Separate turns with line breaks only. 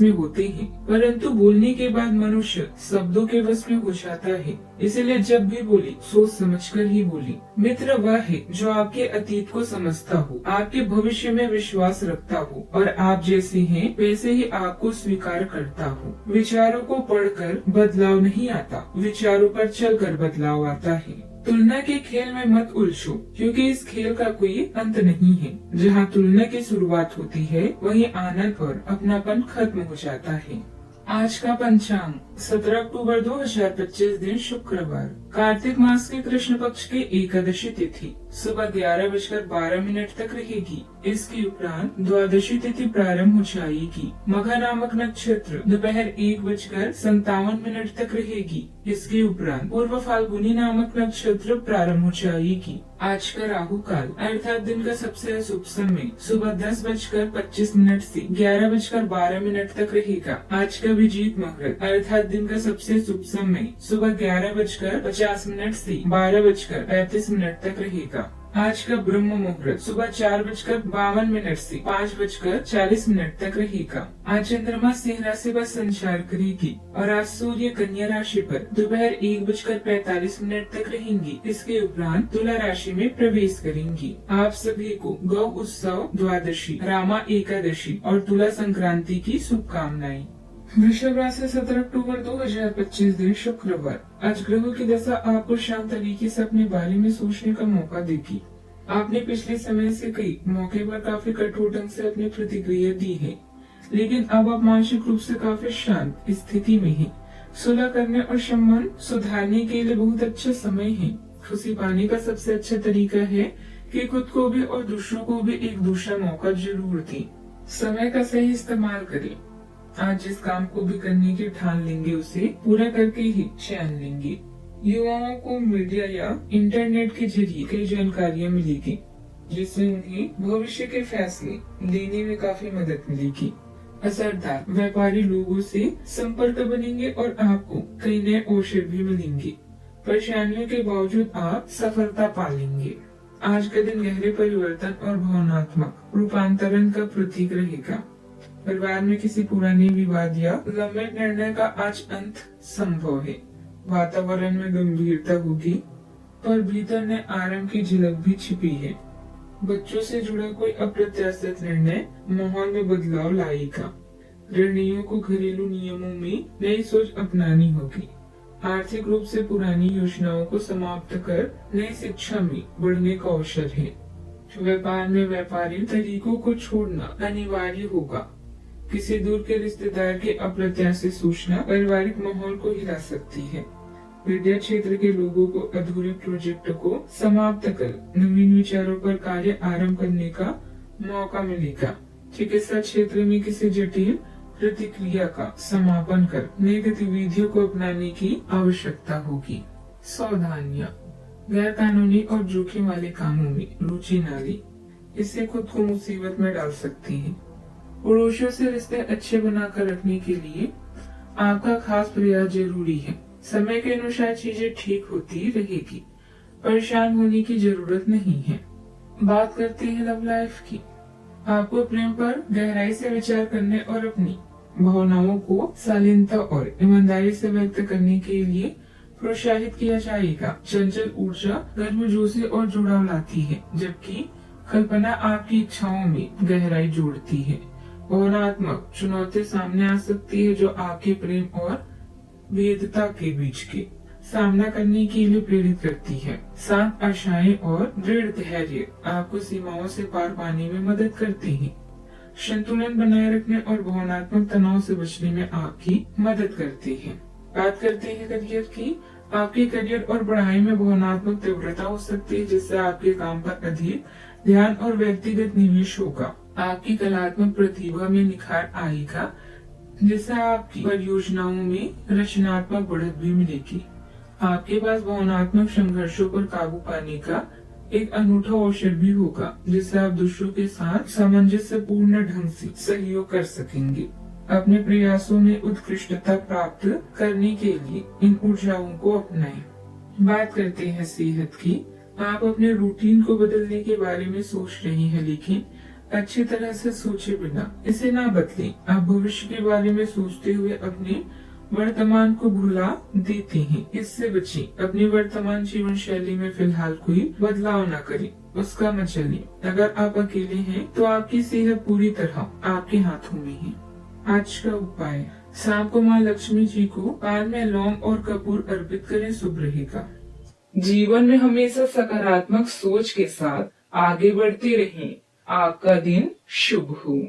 बस में होते हैं, परंतु बोलने के बाद मनुष्य शब्दों के बस में हो जाता है। इसलिए जब भी बोली सोच समझकर ही बोली। मित्र वह है जो आपके अतीत को समझता हो, आपके भविष्य में विश्वास रखता हो और आप जैसे हैं वैसे ही आपको स्वीकार करता हो। विचारों को पढ़कर बदलाव नहीं आता, विचारों पर चलकर बदलाव आता है। तुलना के खेल में मत उलझो, क्योंकि इस खेल का कोई अंत नहीं है। जहाँ तुलना की शुरुआत होती है वहीं आनंद और अपनापन खत्म हो जाता है। आज का पंचांग 17 अक्टूबर 2025 दिन शुक्रवार, कार्तिक मास के कृष्ण पक्ष की एकादशी तिथि सुबह 11:12 तक रहेगी। इसके उपरांत द्वादशी तिथि प्रारंभ हो जाएगी। मघा नामक नक्षत्र दोपहर 1:57 तक रहेगी। इसके उपरांत पूर्व फाल्गुनी नामक नक्षत्र प्रारंभ हो जाएगी। आज का राहु काल अर्थात दिन का सबसे अशुभ समय सुबह 10:25 से 11:12 तक रहेगा। आज का विजीत मुहूर्त अर्थात दिन का सबसे शुभ समय सुबह 11:50 से 12:35 तक रहेगा। आज का ब्रह्म मुहूर्त सुबह 4:52 से 5:40 तक रहेगा। आज चंद्रमा सिंह राशि पर संचार करेगी और आज सूर्य कन्या राशि पर दोपहर 1:45 तक रहेंगी। इसके उपरांत तुला राशि में प्रवेश करेंगी। आप सभी को गौ उत्सव, द्वादशी, रामा एकादशी और तुला संक्रांति की शुभकामनाएं। वृषभ राशि 17 अक्टूबर 2025 दिन शुक्रवार, आज ग्रहों की दशा आपको शांत तरीके से अपने बारे में सोचने का मौका देगी। आपने पिछले समय से कई मौके पर काफी कठोर ढंग से अपनी प्रतिक्रिया दी है, लेकिन अब आप मानसिक रूप से काफी शांत स्थिति में हैं। सुलह करने और संबंध सुधारने के लिए बहुत अच्छा समय है। खुशी पाने का सबसे अच्छा तरीका है कि खुद को भी और दूसरों को भी एक दूसरा मौका जरूर दें। समय का सही इस्तेमाल करें। आज जिस काम को भी करने की ठान लेंगे उसे पूरा करके ही चैन लेंगे। युवाओं को मीडिया या इंटरनेट के जरिए कई जानकारियाँ मिलेगी, जिससे उन्हें भविष्य के फैसले लेने में काफी मदद मिलेगी। असरदार व्यापारी लोगों से संपर्क बनेंगे और आपको कई नए अवसर भी मिलेंगे। परेशानियों के बावजूद आप सफलता पा लेंगे। आज का दिन गहरे परिवर्तन और भावनात्मक रूपांतरण का प्रतीक रहेगा। परिवार में किसी पुराने विवाद या लंबे निर्णय का आज अंत संभव है। वातावरण में गंभीरता होगी, पर भीतर ने आराम की झलक भी छिपी है। बच्चों से जुड़ा कोई अप्रत्याशित निर्णय माहौल में बदलाव लाएगा। गृहिणियों को घरेलू नियमों में नई सोच अपनानी होगी। आर्थिक रूप से पुरानी योजनाओं को समाप्त कर नई शिक्षा में बढ़ने का अवसर है। व्यापार में व्यापारी तरीकों को छोड़ना अनिवार्य होगा। किसी दूर के रिश्तेदार की अप्रत्याशित सूचना पारिवारिक माहौल को हिला सकती है। मीडिया क्षेत्र के लोगों को अधूरे प्रोजेक्ट को समाप्त कर नवीन विचारों पर कार्य आरंभ करने का मौका मिलेगा। चिकित्सा क्षेत्र में किसी जटिल प्रतिक्रिया का समापन कर नई गतिविधियों को अपनाने की आवश्यकता होगी। सावधानियां, गैर कानूनी और जोखिम वाले कामों में रुचि न लें, इससे खुद को मुसीबत में डाल सकती है। पड़ोसियों से रिश्ते अच्छे बनाकर रखने के लिए आपका खास प्रयास जरूरी है। समय के अनुसार चीजें ठीक होती रहेगी, परेशान होने की जरूरत नहीं है। बात करते हैं लव लाइफ की। आपको प्रेम पर गहराई से विचार करने और अपनी भावनाओं को शालीनता और ईमानदारी से व्यक्त करने के लिए प्रोत्साहित किया जाएगा। चंचल ऊर्जा गर्मजोशी और जुड़ाव लाती है, जबकि कल्पना आपकी इच्छाओं में गहराई जोड़ती है। भावनात्मक चुनौती सामने आ सकती है जो आपके प्रेम और भेदता के बीच के सामना करने के लिए प्रेरित करती है। शांत आशाएं और दृढ़ धैर्य आपको सीमाओं से पार पाने में मदद करते हैं। संतुलन बनाए रखने और भावनात्मक तनाव से बचने में आपकी मदद करते हैं। बात करते हैं करियर की। आपके करियर और पढ़ाई में भावनात्मक तीव्रता हो सकती है, जिससे आपके काम पर अधिक ध्यान और व्यक्तिगत निवेश होगा। आपकी कलात्मक प्रतिभा में निखार आएगा, जिससे आपकी परियोजनाओं में रचनात्मक बढ़त भी मिलेगी। आपके पास भावनात्मक संघर्षों पर काबू पाने का एक अनूठा अवसर भी होगा, जिससे आप दूसरों के साथ सामंजस्यपूर्ण ढंग से सहयोग कर सकेंगे। अपने प्रयासों में उत्कृष्टता प्राप्त करने के लिए इन ऊर्जाओं को अपनाएं। बात करते हैं सेहत की। आप अपने रूटीन को बदलने के बारे में सोच रहे हैं, लेकिन अच्छी तरह से सोचे बिना इसे ना बदलें। आप भविष्य के बारे में सोचते हुए अपने वर्तमान को भुला देते हैं, इससे बचें। अपनी वर्तमान जीवन शैली में फिलहाल कोई बदलाव न करें, उसका मत चलिए। अगर आप अकेले हैं तो आपकी सेहत पूरी तरह आपके हाथों में है। आज का उपाय, शाम को माँ लक्ष्मी जी को पान में लौंग और कपूर अर्पित करें, शुभ रहेगा। जीवन में हमेशा सकारात्मक सोच के साथ आगे बढ़ते रहें। आपका दिन शुभ हो।